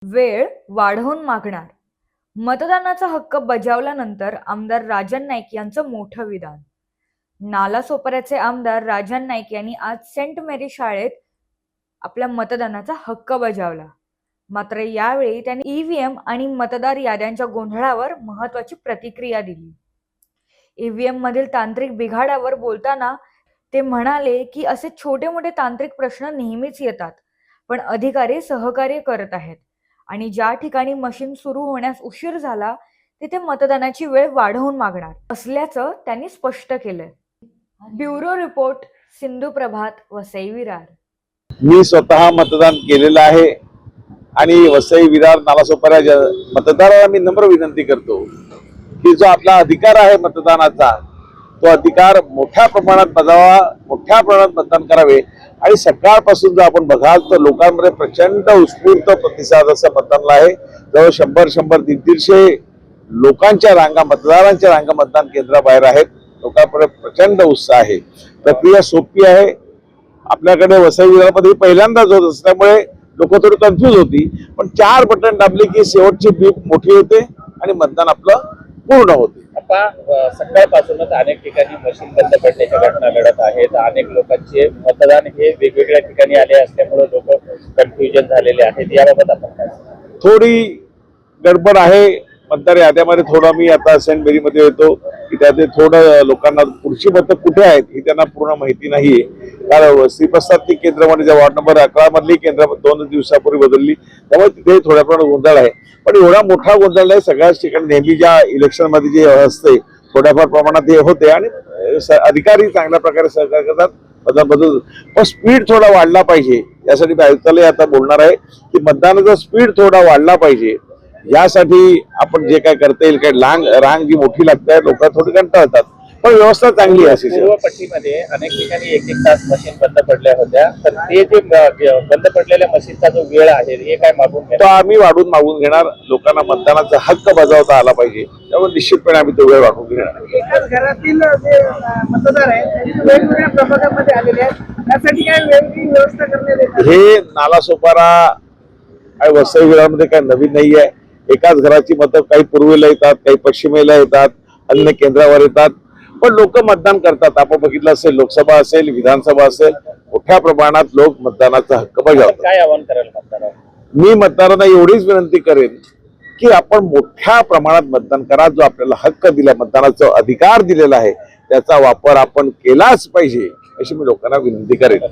वेळ वाढवून मागणार. मतदानाचा हक्क बजावल्यानंतर आमदार राजन नाईक यांचं मोठं विधान. नालासोपाऱ्याचे आमदार राजन नाईक यांनी आज सेंट मेरी शाळेत आपल्या मतदानाचा हक्क बजावला. मात्र यावेळी त्यांनी ईव्हीएम आणि मतदार याद्यांच्या गोंधळावर महत्त्वाची प्रतिक्रिया दिली. ईव्हीएम मधील तांत्रिक बिघाडावर बोलताना ते म्हणाले की असे छोटे मोठे तांत्रिक प्रश्न नेहमीच येतात, पण अधिकारी सहकार्य करत आहेत आणि ज्या ठिकाणी मशीन सुरू होण्यास उशीर झाला तिथे मतदानाची वेळ वाढवून मागणार असल्याचं त्यांनी स्पष्ट केलंय. ब्युरो रिपोर्ट, सिंधू प्रभात, वसई विरार. मी स्वतः मतदान केलेलं आहे आणि वसई विरार नालासोपाऱ्या मतदाराला मी नम्र विनंती करतो की जो आपला अधिकार आहे मतदानाचा, तो अधिकार मोठ्या प्रमाणात बजावा, मोठ्या प्रमाणात मतदान करावे. आणि सकाळपासून जर आपण बघाल तर लोकांमध्ये प्रचंड उत्स्फूर्त प्रतिसाद असं मतदानाला आहे. जवळ 100-150 लोकांच्या रांगा, मतदारांच्या रांगा मतदान केंद्राबाहेर आहेत. लोकांकडे प्रचंड उत्साह आहे. प्रक्रिया सोपी आहे. आपल्याकडे वसई विरारमध्ये पहिल्यांदाच होत असल्यामुळे लोक थोडी कन्फ्यूज होती, पण 4 बटन दाबले की शेवटची बीप मोठी होते आणि मतदान आपलं पूर्ण होते. आता सकाळपासूनच अनेक ठिकाणी मशीन बंद पडण्याच्या घटना घडत आहेत. अनेक लोकांचे मतदान हे वेगवेगळ्या ठिकाणी आले असल्यामुळे लोक कन्फ्युजन झालेले आहेत. याबाबत आपण काय सांगाल? थोडी गडबड आहे मतदार याद्यामध्ये. थोडं मी आता सेंट मेरीमध्ये येतो की त्यात थोडं लोकांना पुढची मतं कुठे आहेत ही त्यांना पूर्ण माहिती नाहीये. कारण श्रीप्रसाद केंद्रामध्ये ज्या वॉर्ड नंबर 11 मधली केंद्र 2 दिवसापूर्वी बदलली, त्यामुळे तिथे थोड्या प्रमाणात गोंधळ आहे. पण एवढा मोठा गोंधळ नाही. सगळ्याच ठिकाणी नेहमी ज्या इलेक्शन मध्ये जे असते थोड्याफार प्रमाणात हे होते आणि अधिकारी चांगल्या प्रकारे सहकार्य करतात. पण स्पीड थोडा वाढला पाहिजे. यासाठी मी आयुक्तालय आता बोलणार आहे की मतदानाचा स्पीड थोडा वाढला पाहिजे. यासाठी आपण जे काय करता येईल, काय रांग जी मोठी लागते, लोक थोडी कंटाळतात, पण व्यवस्था चांगली आहे. पूर्व पट्टीमध्ये अनेक ठिकाणी 1-1 तास मशीन बंद पडल्या होत्या. तर ते जे बंद पडलेल्या मशीनचा जो वेळ आहे हे काय मागून तो आम्ही मागून घेणार. लोकांना मतदानाचा हक्क बजावता आला पाहिजे, त्यामुळे निश्चितपणे आम्ही तो वेळ वाढवून घेणार. एकाच घरातील जे मतदार आहेत वेगवेगळ्या प्रभागामध्ये आलेले आहेत, त्यासाठी काय वेगळी व्यवस्था करण्यात येते? हे नालासोपारा आणि वसई विरारमध्ये काही नवीन नाही आहे. एकाच घराची मतं काही पूर्वेला येतात, काही पश्चिमेला येतात, अन्य केंद्रावर येतात, पण लोक मतदान करतात. आपण बघितलं असेल, लोकसभा असेल, विधानसभा असेल, मोठ्या प्रमाणात लोक मतदानाचा हक्क बजावतात. काय आवाहन कराल मतदारांना? मी मतदारांना एवढीच विनंती करेन की आपण मोठ्या प्रमाणात मतदान करा. जो आपल्याला हक्क दिला, मतदानाचा अधिकार दिलेला आहे, त्याचा वापर आपण केलाच पाहिजे अशी मी लोकांना विनंती करेन.